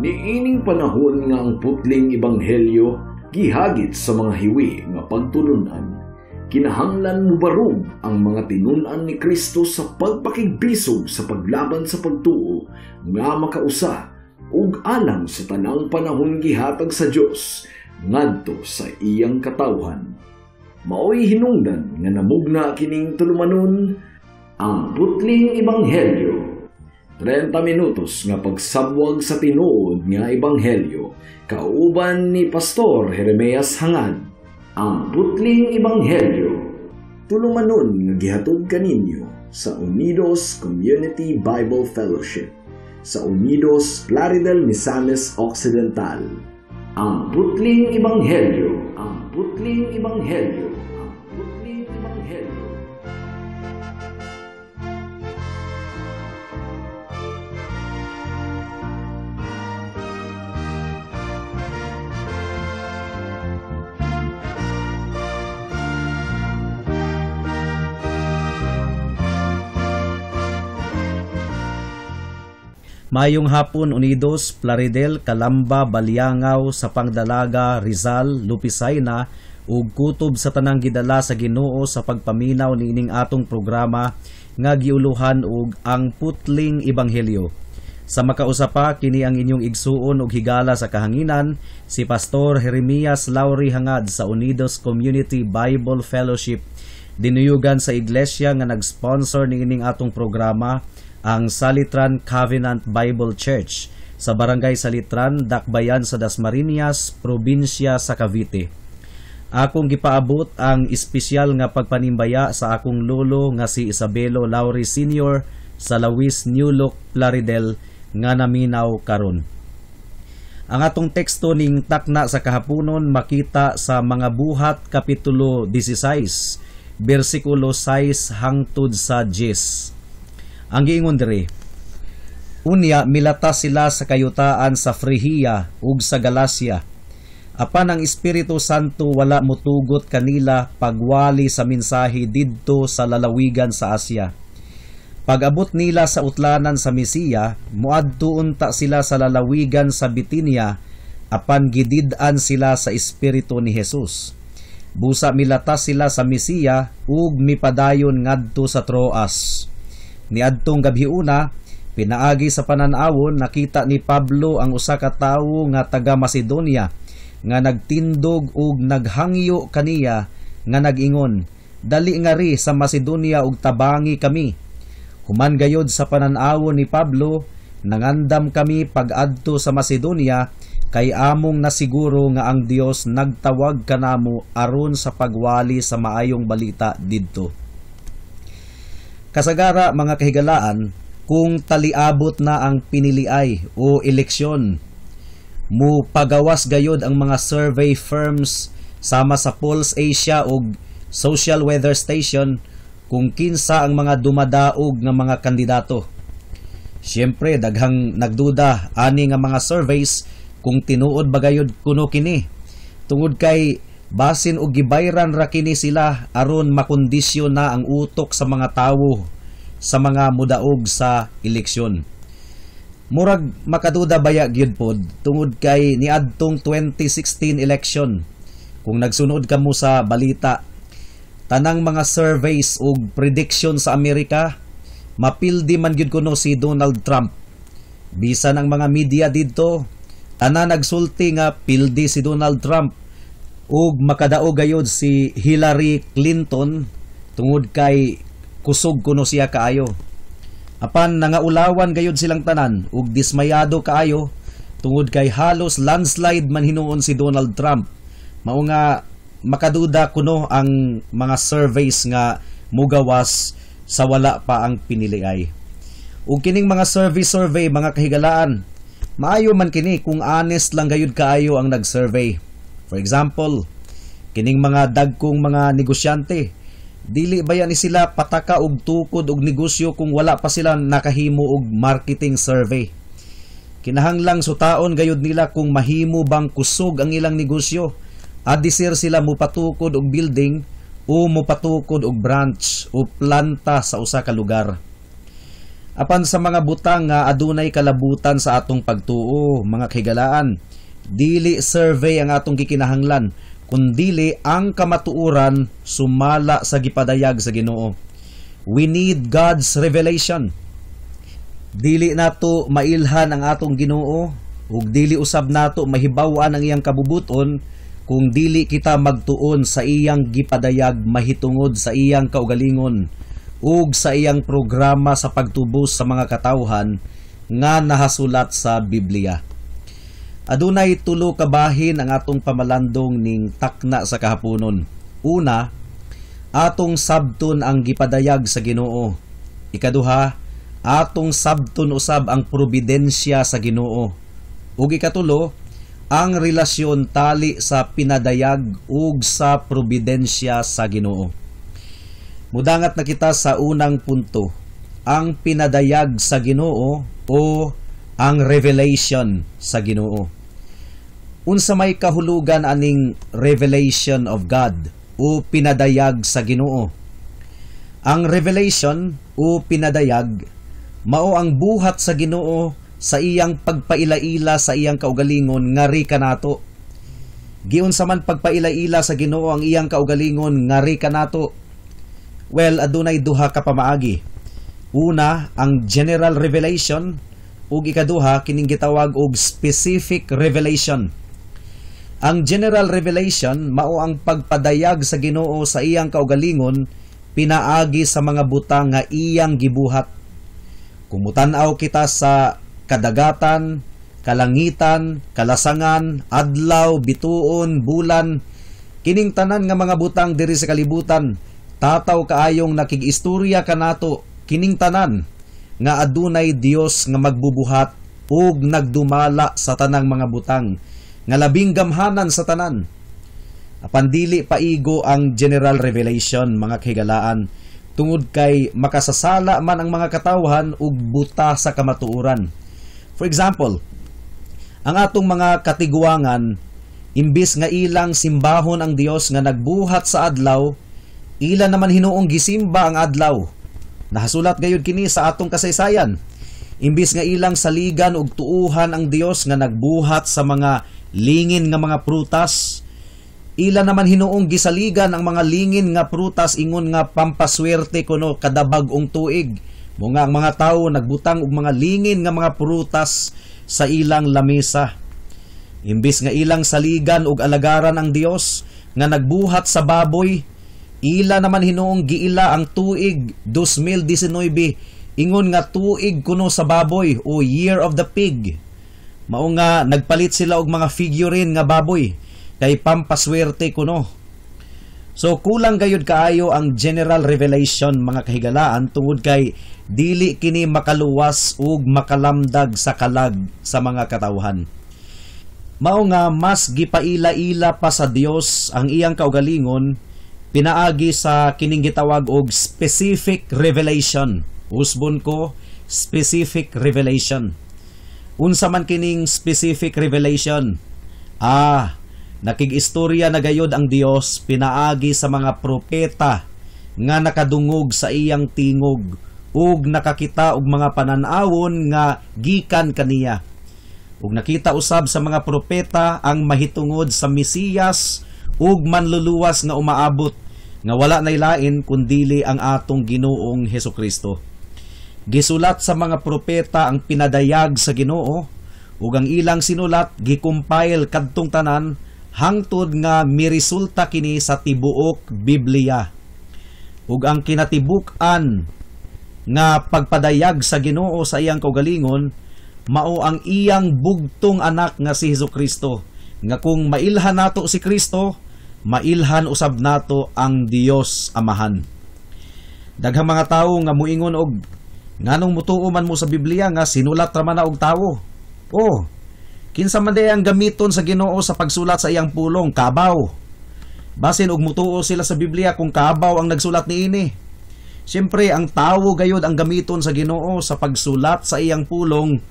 Niining panahon nga ang putling ebanghelyo gihagit sa mga hiwi nga pagtulunan. Kinahanglan mubarog ang mga tinun-an ni Kristo sa pagpakigbisog sa paglaban sa pagtuo nga makausa ug alang sa tanang panahon gihatag sa Dios ngadto sa iyang katawhan. Maoy hinungdan nga namugna kining tulumanon ang putling ebanghelyo. 30 minutos nga pagsabwag sa tinuod nga ebanghelyo kauban ni Pastor Jeremias Hangad. Ang putling ebanghelyo tulumanon nga gihatod kaninyo sa Unidos Community Bible Fellowship sa Unidos Plaridel, Misamis Occidental. Ang putling ebanghelyo, ang putling ebanghelyo, ang putling ebanghelyo. Mayong hapon Unidos, Plaridel, Calamba, Baliangaw, sa Pangdalaga, Rizal, Lupisayna ug kutob sa tanang gidala sa Ginoo sa pagpaminaw niining atong programa nga giuluhan og ang putling ebanghelyo. Sa makausapa kini ang inyong igsuon ug higala sa kahanginan si Pastor Jeremias Lauri Hangad sa Unidos Community Bible Fellowship dinuyugan sa iglesia nga nag-sponsor niining atong programa, ang Salitran Covenant Bible Church sa Barangay Salitran, Dakbayan sa Dasmariñas, Probinsya sa Cavite. Akong gipaabot ang espesyal nga pagpanimbaya sa akong lolo nga si Isabelo Lauri Sr. sa Lawis, New Look, Plaridel nga naminaw karon. Ang atong teksto ning takna sa kahaponon makita sa Mga Buhat Kapitulo 16, versikulo 6 hangtod sa 10. Ang giingon diri, unya milata sila sa kayutaan sa Frigia ug sa Galacia. Apan ang Espiritu Santo wala motugot kanila pagwali sa mensahe didto sa lalawigan sa Asya. Pag-abot nila sa utlanan sa Misia, muadto unta sila sa lalawigan sa Bitinia, apan gidid-an sila sa Espiritu ni Jesus. Busa milata sila sa Misia ug mipadayon ngadto sa Troas. Niadtong gabhiuna, pinaagi sa panan-awon nakita ni Pablo ang usa ka tawo nga taga Macedonia nga nagtindog ug naghangyo kaniya nga nag-ingon, dali nga ri sa Macedonia ug tabangi kami. Human gayod sa panan-awon ni Pablo, nangandam kami pag-adto sa Macedonia kay among nasiguro nga ang Dios nagtawag kanamo aron sa pagwali sa maayong balita didto. Kasagara mga kahigalaan, kung taliabot na ang piniliay o eleksyon, mo pagawas gayod ang mga survey firms sama sa Pulse Asia o Social Weather Station kung kinsa ang mga dumadaog nga mga kandidato. Siyempre, daghang nagduda ani nga mga surveys kung tinuod ba gayod kuno kini. Tungod kay basin og gibayran ra kini sila aron makondisyon na ang utok sa mga tawo sa mga mudaog sa eleksyon. Murag makaduda baya gyud pod tungod kay niadtong 2016 election. Kung nagsunod kamo sa balita, tanang mga surveys ug prediction sa Amerika, mapildi man gyud kuno si Donald Trump. Bisan ang mga media didto, tanan nagsulti nga pildi si Donald Trump ug makadaog gayud si Hillary Clinton tungod kay kusog kuno siya kaayo. Apan nangaulawan gayud silang tanan ug dismayado kaayo tungod kay halos landslide man hinuon si Donald Trump. Mao nga makaduda kuno ang mga surveys nga mugawas sa wala pa ang piniliay. Ug kining mga survey mga kahigalaan, maayo man kini kung honest lang gayud kaayo ang nag-survey. For example, kining mga dagkong mga negosyante, dili baya ni sila pataka og tukod og negosyo kung wala pa sila nakahimo og marketing survey. Kinahanglang sutaon gayud nila kung mahimo bang kusog ang ilang negosyo, adisir sila mopatukod og building o mopatukod og branch o planta sa usa ka lugar. Apan sa mga butang nga adunay kalabutan sa atong pagtuo, mga kahigalaan, dili survey ang atong gikinahanglan, kundili ang kamatuoran sumala sa gipadayag sa Ginoo. We need God's revelation. Dili nato mailhan ang atong Ginoo, ug dili usab nato mahibaw-an ang iyang kabubuton kung dili kita magtuon sa iyang gipadayag mahitungod sa iyang kaugalingon ug sa iyang programa sa pagtubos sa mga katawhan nga nahasulat sa Biblia. Adunay tulo ka bahin ang atong pamalandong ning takna sa kahaponon. Una, atong sabton ang gipadayag sa Ginoo. Ikaduha, atong sabton usab ang probidensya sa Ginoo. Ug ikatulo, ang relasyon tali sa pinadayag ug sa probidensya sa Ginoo. Mudangat na kita sa unang punto, ang pinadayag sa Ginoo o ang revelation sa Ginoo. Unsa may kahulugan aning revelation of God o pinadayag sa Ginoo? Ang revelation o pinadayag mao ang buhat sa Ginoo sa iyang pagpailaila sa iyang kaugalingon ngari kanato. Giunsa man pagpailaila sa Ginoo ang iyang kaugalingon ngari kanato? Well, adunay duha ka pamaagi. Una, ang general revelation ug ikaduha kining gitawag og specific revelation. Ang general revelation mao ang pagpadayag sa Ginoo sa iyang kaugalingon pinaagi sa mga butang nga iyang gibuhat. Kung mutan-aw kita sa kadagatan, kalangitan, kalasangan, adlaw, bituon, bulan, kining tanan nga mga butang diri sa kalibutan, tataw kaayong nakig-istorya kanato kining tanan nga adunay Dios nga magbubuhat ug nagdumala sa tanang mga butang nga labing gamhanan sa tanan. Apan dili paigo ang general revelation, mga kahigalaan, tungod kay makasasala man ang mga katawhan ug buta sa kamatuoran. For example, ang atong mga katiguangan, imbis nga ilang simbahon ang Dios nga nagbuhat sa adlaw, ila naman hinuong gisimba ang adlaw. Nahasulat gayud kini sa atong kasaysayan. Imbis nga ilang saligan ug tuuhan ang Dios nga nagbuhat sa mga lingin nga mga prutas, ila naman hinuong gisaligan ang mga lingin nga prutas ingon nga pampaswerte kuno kada bag-ong tuig. Mo nga ang mga tawo nagbutang og mga lingin nga mga prutas sa ilang lamesa. Imbis nga ilang saligan ug alagaran ang Dios nga nagbuhat sa baboy, ila naman hinuong giila ang tuig 2019 ingon nga tuig kuno sa baboy o Year of the Pig. Mao nga nagpalit sila og mga figurine nga baboy kay pampaswerte kuno. So kulang gayud kaayo ang general revelation, mga kahigalaan, tungod kay dili kini makaluwas ug makalamdag sa kalag sa mga katawhan. Mao nga mas gipaila-ila pa sa Dios ang iyang kaugalingon pinaagi sa kining gitawag og specific revelation. Usbon ko, specific revelation. Unsa man kining specific revelation? Nakig-istorya na gayod ang Dios pinaagi sa mga propeta nga nakadungog sa iyang tingog ug nakakita og mga panan-awon nga gikan kaniya. Ug nakita usab sa mga propeta ang mahitungod sa Mesiyas ug manluluwas nga umaabot nga wala nay lain kundili ang atong Ginoong Hesukristo. Gisulat sa mga propeta ang pinadayag sa Ginoo ug ang ilang sinulat gikumpile kadtong tanan hangtod nga miresulta kini sa tibuok Biblia. Ug ang kinatibuk-an nga pagpadayag sa Ginoo sa iyang kaugalingon mao ang iyang bugtong anak nga si Hesukristo, nga kung mailhan nato si Kristo, mailhan usab nato ang Dios Amahan. Daghang mga tawo nga muingon og nganong mutuo man mo sa Biblia nga sinulat ra man na og tawo. Kinsa man day ang gamiton sa Ginoo sa pagsulat sa iyang pulong? Kabaw. Basin og mutuo sila sa Biblia kung kabaw ang nagsulat niini. Siyempre ang tawo gayud ang gamiton sa Ginoo sa pagsulat sa iyang pulong,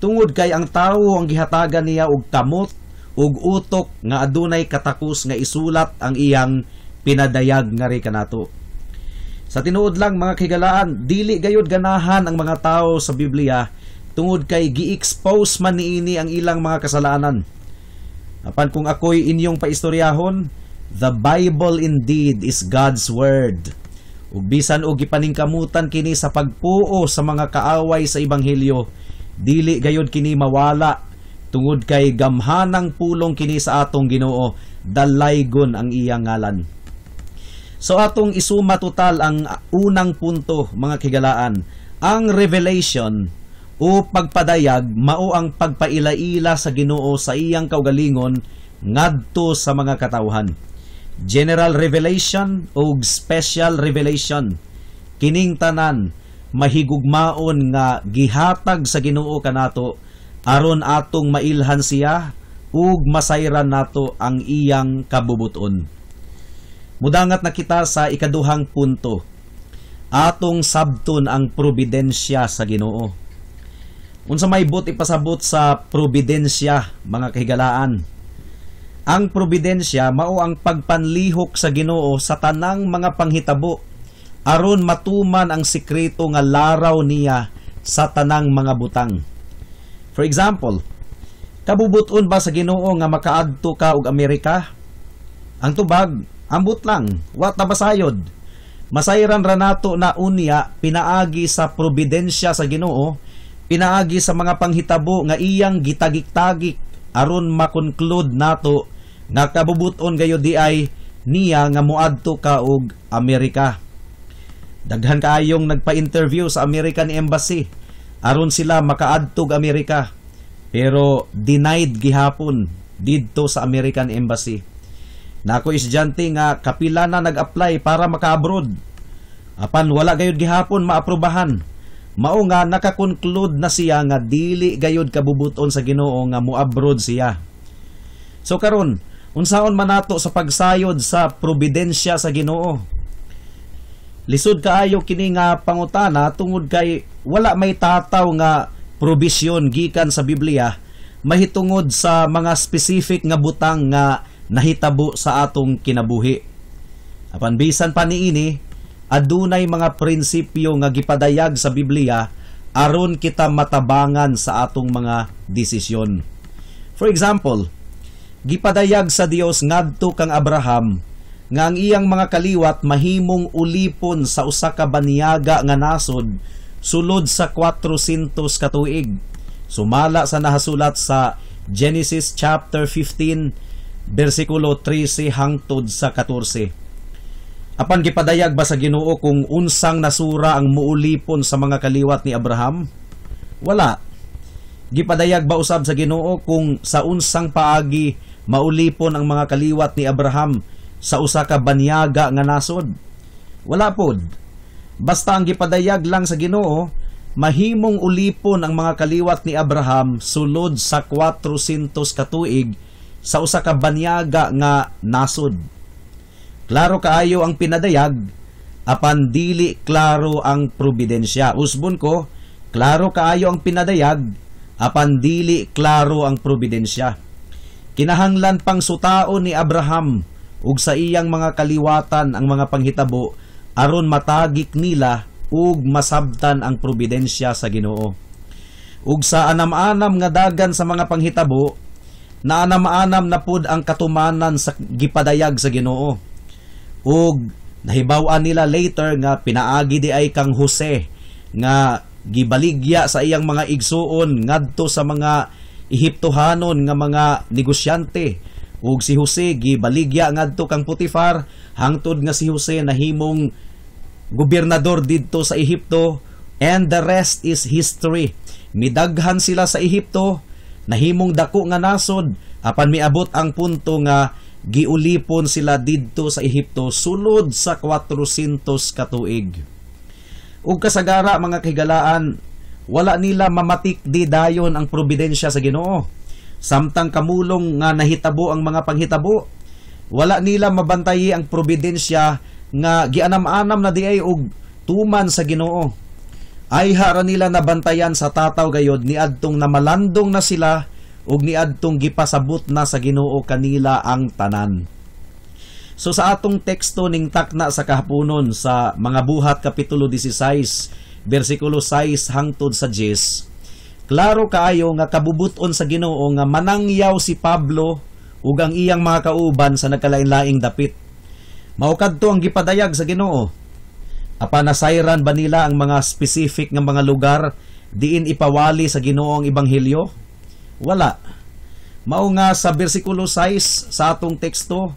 tungod kay ang tawo ang gihatagan niya og kamot ug utok nga adunay katakos nga isulat ang iyang pinadayag ngari kanato. Sa tinuod lang mga kahigalaan, dili gayud ganahan ang mga tao sa Biblia tungod kay gi-expose man niini ang ilang mga kasalanan. Apan kung ako'y inyong paistoryahon, the Bible indeed is God's Word. Ug bisan og gipaningkamutan kini sa pagpuo sa mga kaaway sa Ebanghelyo, dili gayud kini mawala tungod kay gamhanang pulong kini sa atong Ginoo, dalaygon ang iyang ngalan. So atong isuma total ang unang punto mga kahigalaan. Ang revelation o pagpadayag mao ang pagpailaila sa Ginoo sa iyang kaugalingon ngadto sa mga katawhan. General revelation o special revelation. Kining tanan mahigugmaon nga gihatag sa Ginoo kanato aron atong mailhan siya ug masayran nato ang iyang kabubuton. Mudangat na kita sa ikaduhang punto. Atong sabton ang probidensya sa Ginoo. Unsa may but ipasabot sa probidensya mga kahigalaan? Ang probidensya mao ang pagpanlihok sa Ginoo sa tanang mga panghitabo aron matuman ang sikreto nga laraw niya sa tanang mga butang. For example, kabubuton ba sa Ginoo nga makaadto ka og Amerika? Ang tubag, ambot lang, wat na basayod. Masayran ra nato na unya pinaagi sa probidensya sa Ginoo, pinaagi sa mga panghitabo nga iyang gitagik-tagik aron makonclude nato nga kabubuton gayud di ay niya nga moadto ka og Amerika. Daghan kaayong nagpa-interview sa American Embassy aron sila makaadto og Amerika, pero denied gihapon didto sa American Embassy. Nako estudyante nga kapila na nag-apply para maka-abroad. Apan wala gayud gihapon maaprobahan. Mao nga naka-conclude na siya nga dili gayud kabubuton sa Ginoo nga mo-abroad siya. So karon, unsaon man nato sa pagsayod sa probidensya sa Ginoo? Lisod kaayo kini nga pangutana tungod kay wala may tataw nga probisyon gikan sa Biblia mahitungod sa mga specific nga butang nga nahitabo sa atong kinabuhi. Apan bisan pa niini, adunay mga prinsipyo nga gipadayag sa Biblia aron kita matabangan sa atong mga desisyon. For example, gipadayag sa Dios ngadto kang Abraham nga ang iyang mga kaliwat mahimong ulipon sa usa ka banyaga nga nasod sulod sa 400 ka tuig. Sumala sa nahasulat sa Genesis chapter 15 versikulo 13 hangtod sa 14. Apan gipadayag ba sa Ginoo kung unsang nasura ang muulipon sa mga kaliwat ni Abraham? Wala. Gipadayag ba usab sa Ginoo kung sa unsang paagi maulipon ang mga kaliwat ni Abraham sa usa ka banyaga nga nasod? Wala pod. Basta ang gipadayag lang sa Ginoo, mahimong ulipon ang mga kaliwat ni Abraham sulod sa 400 ka tuig sa usa ka banyaga nga nasod. Klaro kaayo ang pinadayag, apan dili klaro ang probidensya. Usbon ko, klaro kaayo ang pinadayag, apan dili klaro ang probidensya. Kinahanglan pang sutaon ni Abraham ug sa iyang mga kaliwatan ang mga panghitabo aron matagik nila ug masabtan ang probidensya sa Ginoo. Ug sa anam-anam nga dagan sa mga panghitabo, na anam-anam na pud ang katumanan sa gipadayag sa Ginoo. Ug nahibaw-an nila later nga pinaagi di ay kang Jose nga gibaligya sa iyang mga igsuon ngadto sa mga Ehiptohanon nga mga negosyante. Ug si Jose gibaligya ngadto kang Potifar hangtod nga si Jose nahimong gobernador didto sa Ehipto, and the rest is history. Midaghan sila sa Ehipto, nahimong dako nga nasod, apan miabot ang punto nga giulipon sila didto sa Ehipto sulod sa 400 ka tuig. Ug kasagara mga kahigalaan, wala nila mamatik di dayon ang probidensya sa Ginoo. Samtang kamulong nga nahitabo ang mga panghitabo, wala nila mabantayi ang probidensya nga gianam-anam na di ay og tuman sa Ginoo. Ay hara nila nabantayan sa tataw gayod ni adtong namalandong na sila ug ni adtong gipasabot na sa Ginoo kanila ang tanan. So sa atong teksto ning takna sa kahaponon sa mga buhat kapitulo 16 bersikulo 6 hangtod sa 10, klaro kaayo nga kabubuton sa Ginoo nga manangyaw si Pablo ug ang iyang mga kauban sa nagkalain-laing dapit. Mao kadto ang gipadayag sa Ginoo. Apan nasayran ba nila ang mga specific nga mga lugar diin ipawali sa Ginoo ang ebanghelyo? Wala. Mao nga sa bersikulo 6 sa atong teksto,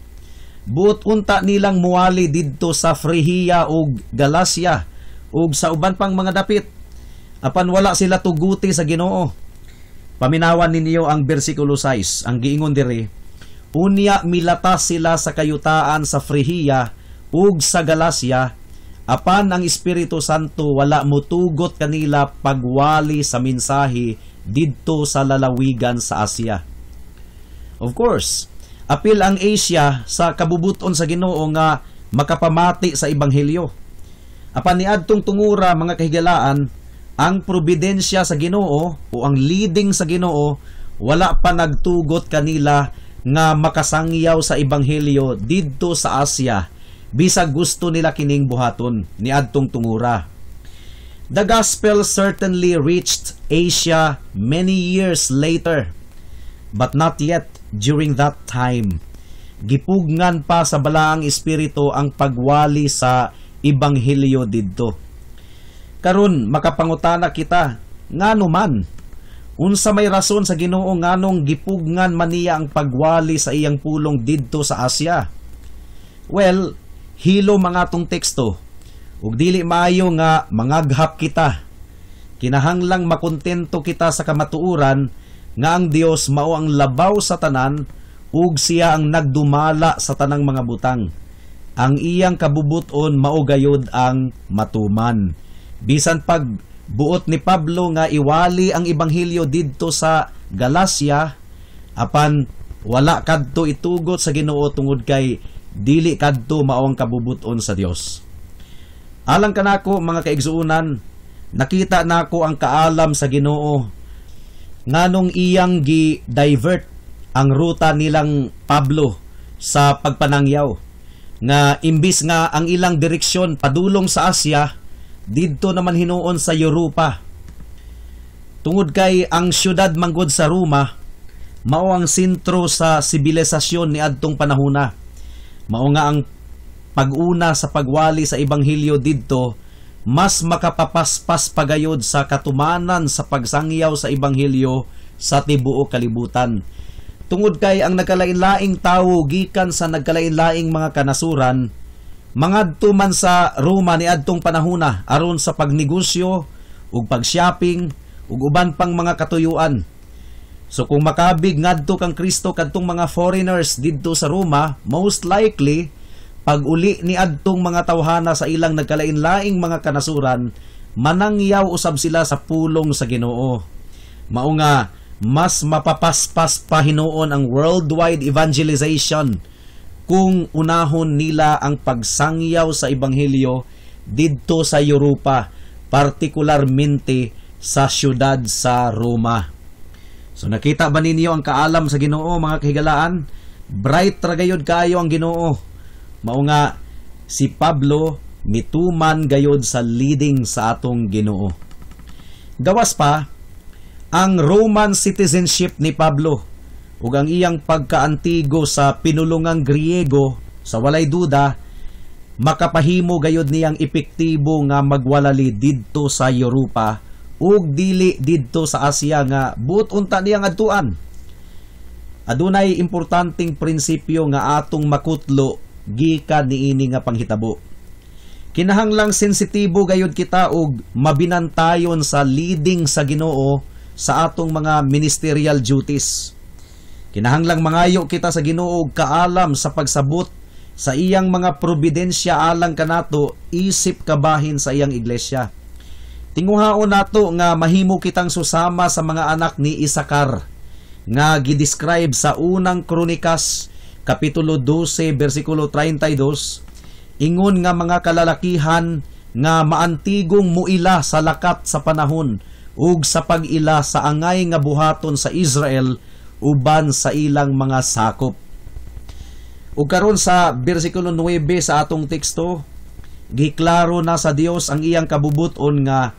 buot unta nilang muwali didto sa Frigia ug Galacia ug sa uban pang mga dapit. Apan wala sila tuguti sa Ginoo. Paminawan ninyo ang bersikulo 6. Ang giingon diri, unya milatas sila sa kayutaan sa Frigia ug sa Galacia, apan ang Espiritu Santo wala motugot kanila pagwali sa mensahe didto sa lalawigan sa Asia. Of course, apil ang Asia sa kabubuton sa Ginoo nga makapamati sa ebanghelyo. Apan niadtong tungura mga kahigalaan, ang probidensya sa Ginoo o ang leading sa Ginoo wala pa nagtugot kanila nga makasangyaw sa ebanghelyo didto sa Asia, bisag gusto nila kining buhaton niadtong tungura. The gospel certainly reached Asia many years later, but not yet during that time. Gipugnan pa sa balaang espiritu ang pagwali sa ebanghelyo didto. Karon makapangutana kita, ngano man unsa may rason sa Ginoo nganong gipugnan man niya ang pagwali sa iyang pulong didto sa Asia? Well, hilo mga atong teksto ug dili maayo nga mangaghap kita. Kinahanglang makontento kita sa kamatuoran nga ang Dios mao ang labaw sa tanan ug siya ang nagdumala sa tanang mga butang. Ang iyang kabubuton mao gayud ang matuman. Bisan pag buot ni Pablo nga iwali ang ebanghelyo didto sa Galacia, apan wala kadto itugot sa Ginoo tungod kay dili kadto mao ang kabubuton sa Dios. Alang kanako mga kaigsuunan, nakita nako ang kaalam sa Ginoo nganong iyang gi-divert ang ruta nilang Pablo sa pagpanangyaw, nga imbis nga ang ilang direksyon padulong sa Asia, didto naman hinuon sa Europa. Tungod kay ang syudad manggod sa Roma mao ang sentro sa sibilisasyon ni adtong panahona. Mao nga ang pag-una sa pagwali sa ebanghelyo didto mas makapapaspas pagayod sa katumanan sa pagsangyaw sa ebanghelyo sa tibuok kalibutan. Tungod kay ang nagkalain-laing tawo gikan sa nagkalain-laing mga kanasuran mangadto man sa Roma ni adtong panahona aron sa pagnegosyo ug pag-shopping ug uban pang mga katuyuan. So kung makabig ngadto kang Kristo kadtong mga foreigners didto sa Roma, most likely pag uli ni adtong mga tawhana sa ilang nagkalain-laing mga kanasuran, manangyaw usab sila sa pulong sa Ginoo. Mao nga mas mapapaspas pa hinuon ang worldwide evangelization kung unahon nila ang pagsangyaw sa ebanghelyo didto sa Europa, partikularmente sa syudad sa Roma. So nakita ba ninyo ang kaalam sa Ginoo mga kahigalaan? Bright ra gayud kaayo ang Ginoo. Mao nga si Pablo mituman gayod sa leading sa atong Ginoo. Gawas pa ang Roman citizenship ni Pablo ug ang iyang pagkaantigo sa pinulungang Griego, sa walay duda makapahimo gayod niyang epektibo nga magwalali didto sa Europa ug dili didto sa Asia nga buot unta niyang adtuan. Adunay importanteng prinsipyo nga atong makutlo gikan niini nga panghitabo. Kinahanglang sensitibo gayud kita og mabinantayon sa leading sa Ginoo sa atong mga ministerial duties. Kinahanglang mangayo kita sa Ginoo og kaalam sa pagsabot sa iyang mga probidensya alang kanato isip kabahin sa iyang iglesia. Tinguhaon nato nga mahimo kitang susama sa mga anak ni Isakar nga gidescribe sa unang Kronikas Kapitulo 12, versikulo 32, ingon nga mga kalalakihan nga maantigong muila sa lakat sa panahon ug sa pag-ila sa angay nga buhaton sa Israel uban sa ilang mga sakop. Ug karon sa bersikulo 9 sa atong teksto, giklaro na sa Dios ang iyang kabubuton nga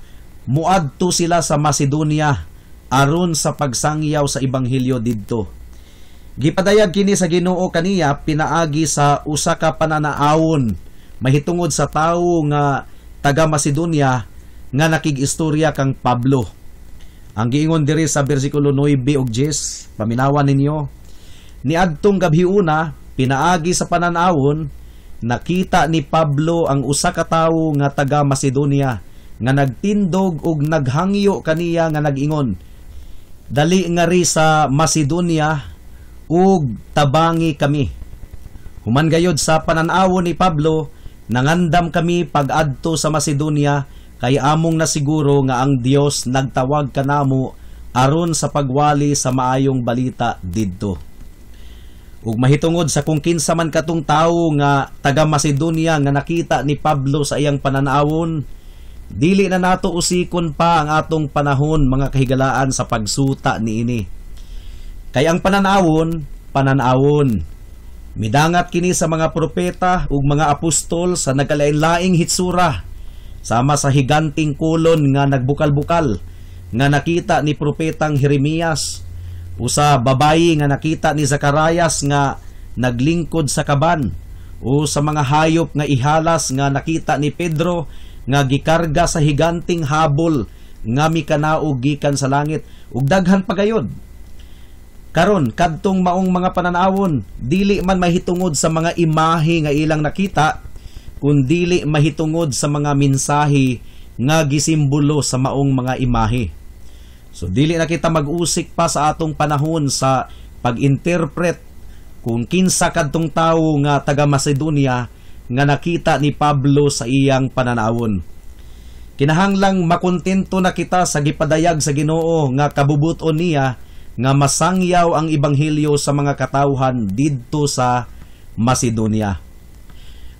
muadto sila sa Macedonia aron sa pagsangyaw sa ebanghelyo didto. Gipadayag kini sa Ginoo kaniya pinaagi sa usa ka pananaawon mahitungod sa tawo nga taga Macedonia nga nakig-istorya kang Pablo. Ang giingon diri sa bersikulo 9 ug 10, paminawan ninyo, niadtong gabhiuna pinaagi sa pananawon nakita ni Pablo ang usa ka tawo nga taga Macedonia nga nagtindog ug naghangyo kaniya nga nag-ingon, dali nga ri sa Macedonia ug tabangi kami. Human gayod sa pananawon ni Pablo, nangandam kami pag-adto sa Macedonia kay among nasiguro nga ang Dios nagtawag kanamo aron sa pagwali sa maayong balita didto. Ug mahitungod sa kung kinsa man katong tawo nga taga Macedonia nga nakita ni Pablo sa iyang pananawon, dili na nato usikon pa ang atong panahon mga kahigalaan sa pagsuta niini. Kay ang pananawon, midangat kini sa mga propeta ug mga apostol sa nagkalain-laing hitsura, sama sa higanting kulon nga nagbukal-bukal nga nakita ni propetang Jeremias, usa babayi nga nakita ni Zacarias nga naglingkod sa kaban, o sa mga hayop nga ihalas nga nakita ni Pedro nga gikarga sa higanting habol nga mikanaog gikan sa langit, ug daghan pa gayod. Karon kadtong maong mga pananawon, dili man mahitungod sa mga imahe nga ilang nakita, kundili mahitungod sa mga mensahe nga gisimbolo sa maong mga imahe. So dili na kita mag-usik pa sa atong panahon sa pag-interpret kung kinsa kadtong tawo nga taga Macedonia nga nakita ni Pablo sa iyang pananawon. Kinahanglang makontento na kita sa gipadayag sa Ginoo nga kabubuton niya nga masangyaw ang ebanghelyo sa mga katawhan didto sa Macedonia.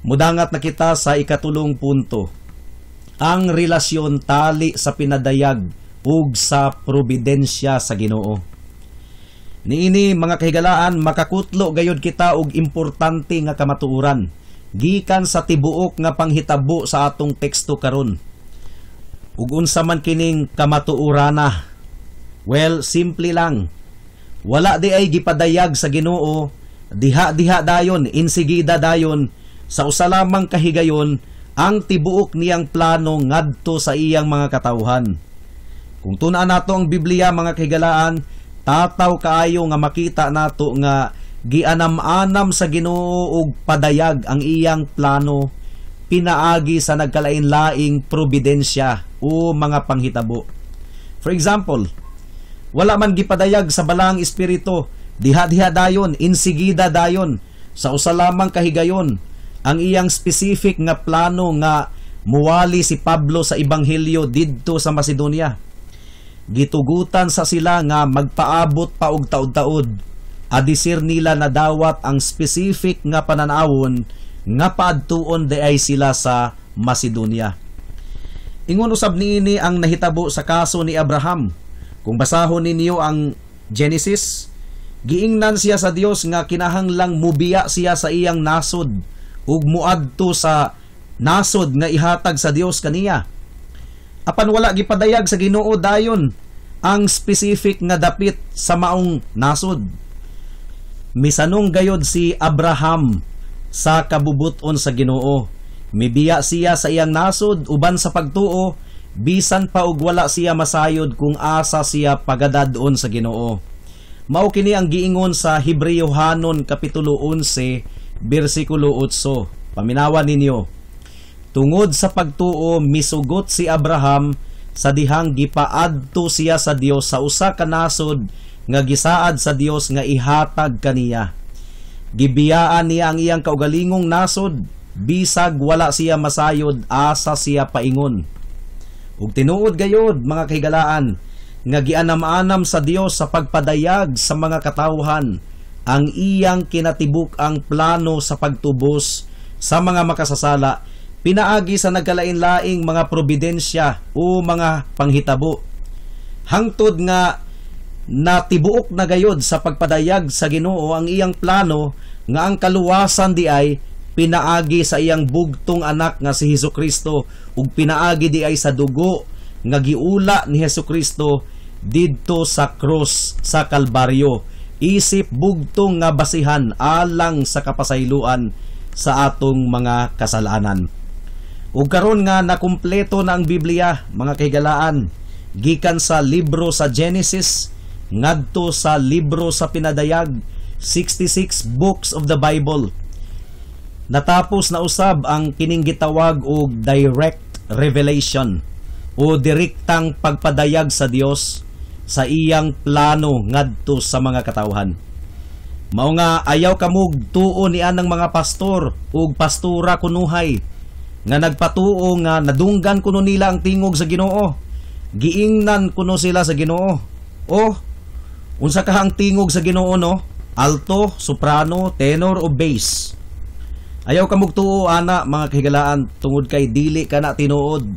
Mudangat na kita sa ikatulong punto, ang relasyon tali sa pinadayag ug sa probidensya sa Ginoo. Niini mga kahigalaan, makakutlo gayud kita og importante nga kamatuoran gikan sa tibuok nga panghitabo sa atong teksto karon. Ug unsa man kining kamatuorana? Well, simple lang. Wala di ay gipadayag sa Ginoo diha-diha dayon, insigida dayon sa usa lamang kahigayon ang tibuok niyang plano ngadto sa iyang mga katawhan. Kung tuna nato ang Biblia mga kahigalaan, tataw kaayo nga makita nato nga gianam-anam sa Ginoo og padayag ang iyang plano pinaagi sa nagkalain-laing probidensya o mga panghitabo. For example, wala man gipadayag sa balang espiritu diha-diha dayon, insigida dayon sa usa lamang kahigayon ang iyang specific nga plano nga muwali si Pablo sa ebanghelyo didto sa Macedonia. Gitugutan sa sila nga magpaabot pa og taud-taud, adisir nila na dawat ang specific nga pananawon nga paadtuon diay sila sa Macedonia. Ingon usab niini ang nahitabo sa kaso ni Abraham. Kung basahon ninyo ang Genesis, giingnan siya sa Dios nga kinahanglang mubiya siya sa iyang nasod ug muadto sa nasod nga ihatag sa Dios kaniya. Apan wala gipadayag sa Ginoo dayon ang specific nga dapit sa maong nasod. Misanong gayod si Abraham sa kabubuton sa Ginoo. Mibiya siya sa iyang nasod uban sa pagtuo, bisan pa og wala siya masayod kung asa siya pagadadon sa Ginoo. Mao kini ang giingon sa Hebreohanon kapitulo 11 bersikulo 8. Paminawan ninyo, tungod sa pagtuo misugot si Abraham sa dihang gipaadto siya sa Dios sa usa ka nasod nga gisaad sa Dios nga ihatag kaniya. Gibiyaan niya ang iyang kaugalingong nasod bisag wala siya masayod asa siya paingon. Ug tinuod gayod mga kahigalaan nga gianam-anam sa Dios sa pagpadayag sa mga katawhan ang iyang kinatibuk ang plano sa pagtubos sa mga makasasala pinaagi sa nagkalain-laing mga probidensya o mga panghitabo. Hangtod nga natibuok na gayod sa pagpadayag sa Ginoo ang iyang plano nga ang kaluwasan di ay pinaagi sa iyang bugtong anak nga si Hesukristo ug pinaagi di ay sa dugo nga giula ni Hesukristo didto sa krus sa Kalbaryo, isip bugtong nga basihan alang sa kapasayloan sa atong mga kasalanan. Ug karon nga nakumpleto na ang Biblia, mga kahigalaan, gikan sa libro sa Genesis ngadto sa libro sa Pinadayag, 66 books of the Bible. Natapos na usab ang kining gitawag og direct revelation o direktang pagpadayag sa Dios sa iyang plano ngadto sa mga katawhan. Mao nga ayaw kamug tuo nian ng mga pastor ug pastora kunuhay nga nagpatuo nga nadunggan kuno nila ang tingog sa Ginoo. Giingnan kuno sila sa Ginoo. Unsa ka ang tingog sa Ginoo no? Alto, soprano, tenor o bass. Ayaw ka mugtuo ana mga kahigalaan tungod kay dili ka na tinuod.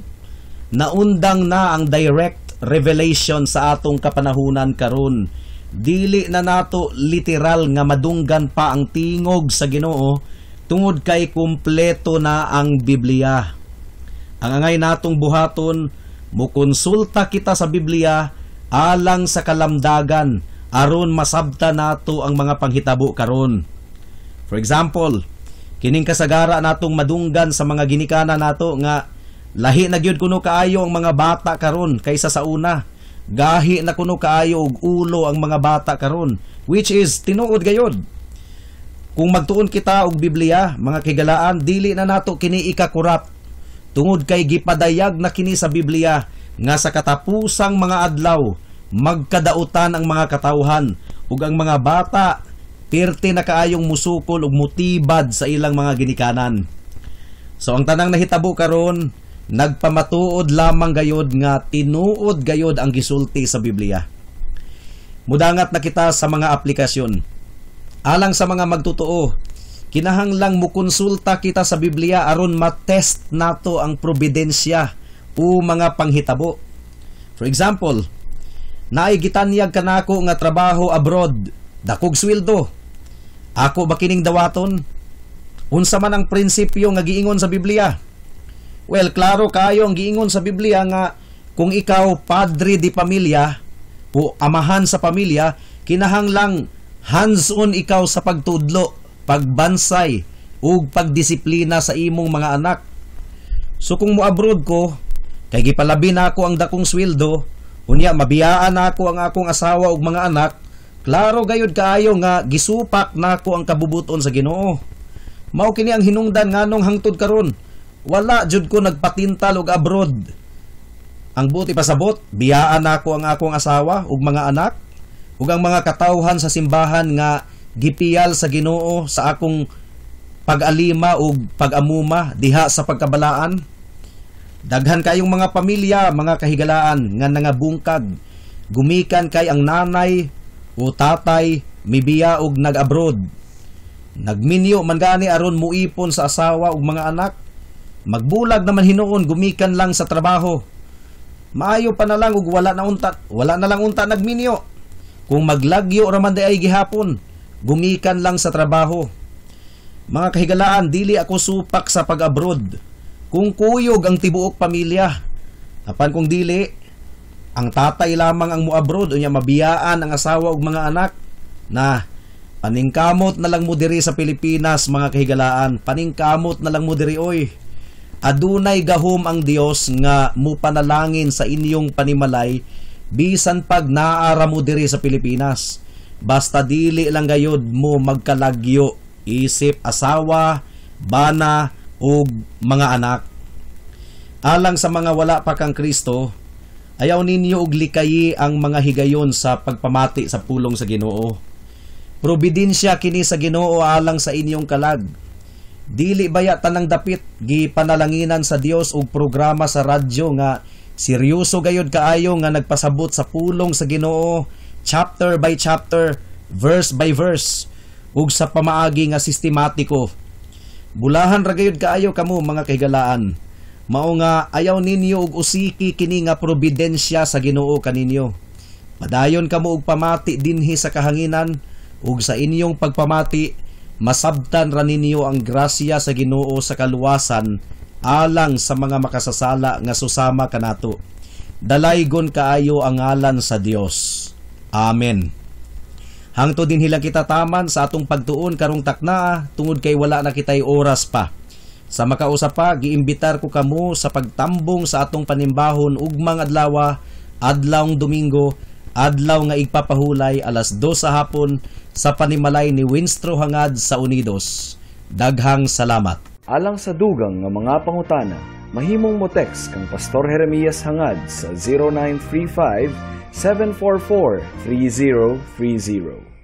Naundang na ang direct revelation sa atong kapanahunan karon. Dili na nato literal nga madunggan pa ang tingog sa Ginoo tungod kay kumpleto na ang Biblia. Ang angay natong buhaton, mukonsulta kita sa Biblia alang sa kalamdagan aron masabta nato ang mga panghitabo karon. For example, kining kasagara natong madunggan sa mga ginikana nato nga lahi na gyud kuno kaayo ang mga bata karon kaysa sa una. Gahi na kuno kaayo og ulo ang mga bata karon, which is tinuod gayod. Kung magtuon kita og Biblia, mga kahigalaan, dili na nato kini ikakurap. Tungod kay gipadayag na kini sa Biblia nga sa katapusang mga adlaw magkadautan ang mga katawhan ug ang mga bata pirti na kaayong musukol ug mutibad sa ilang mga ginikanan. So ang tanang nahitabo karon, nagpamatuod lamang gayod nga tinuod gayod ang gisulti sa Biblia. Mudangat na kita sa mga aplikasyon. Alang sa mga magtotoo, kinahanglang mukonsulta kita sa Biblia aron matest nato ang probidensya o mga panghitabo. For example, naay gitanyag kanako nga trabaho abroad, dakog sweldo. Ako ba kining dawaton? Unsa man ang prinsipyo nga giingon sa Biblia? Well, klaro kayo ang giingon sa Biblia nga kung ikaw padre di pamilya o amahan sa pamilya, kinahanglang hands-on ikaw sa pagtudlo, pagbansay, ug pagdisiplina sa imong mga anak. So kung mo-abroad ko, kay gipalabi na ako ang dakong sweldo, unya mabiyaan na ako ang akong asawa ug mga anak, klaro gayud kaayo nga gisupak na ako ang kabubuton sa Ginoo. Mao kini ang hinungdan nganong hangtod karon, wala jud ko nagpatintal og abroad. Ang buti pasabot, biyaan na ako ang akong asawa ug mga anak, ug ang mga katawhan sa simbahan nga gipiyal sa Ginoo sa akong pag-alima ug pag-amuma diha sa pagkabalaan. Daghan kayong mga pamilya, mga kahigalaan nga nangabungkag, gumikan kay ang nanay o tatay mibiya og nag-abroad. Nagminyo man gani aron muipon sa asawa ug mga anak. Magbulag naman hinuon gumikan lang sa trabaho. Maayo pa na lang ug wala na lang unta nagminyo. Kung maglagyo raman di ay gihapon, gumikan lang sa trabaho. Mga kahigalaan, dili ako supak sa pag-abroad. Kung kuyog ang tibuok pamilya, apan kung dili, ang tatay lamang ang mo-abroad, unya mabiyaan ang asawa ug mga anak, na paningkamot na lang mo diri sa Pilipinas, mga kahigalaan, paningkamot na lang mo diri oy. Adunay gahom ang Dios nga mupanalangin sa inyong panimalay bisan pag naara mo diri sa Pilipinas. Basta dili lang gayod mo magkalagyo isip asawa, bana ug mga anak. Alang sa mga wala pa kang Kristo, ayaw ninyo og likayi ang mga higayon sa pagpamati sa pulong sa Ginoo. Probidensya kini sa Ginoo alang sa inyong kalag. Dili baya tanang dapit gipanalanginan sa Dios og programa sa radyo nga seryoso gayud kaayo nga nagpasabot sa pulong sa Ginoo chapter by chapter, verse by verse, ug sa pamaagi nga sistematiko. Bulahan ra gayud kaayo kamo mga kahigalaan. Mao nga ayaw ninyo og usiki kini nga probidensya sa Ginoo kaninyo. Padayon kamo og pamati dinhi sa kahanginan ug sa inyong pagpamati masabtan ra ninyo ang grasya sa Ginoo sa kaluwasan alang sa mga makasasala nga susama kanato. Dalaygon kaayo ang ngalan sa Dios. Amen. Hangtod din hilang kita taman sa atong pagtuon karong takna tungod kay wala na kitay oras pa. Sa makausap pa, giimbitar ko kamo sa pagtambong sa atong panimbahon ugmang adlaw, adlawng Domingo, adlaw nga igpapahulay alas 2 sa hapon sa panimalay ni Winstro hangad sa Unidos. Daghang salamat. Alang sa dugang nga mga pangutana, mahimong mo text kang Pastor Jeremias hangad sa 0935 744-3030.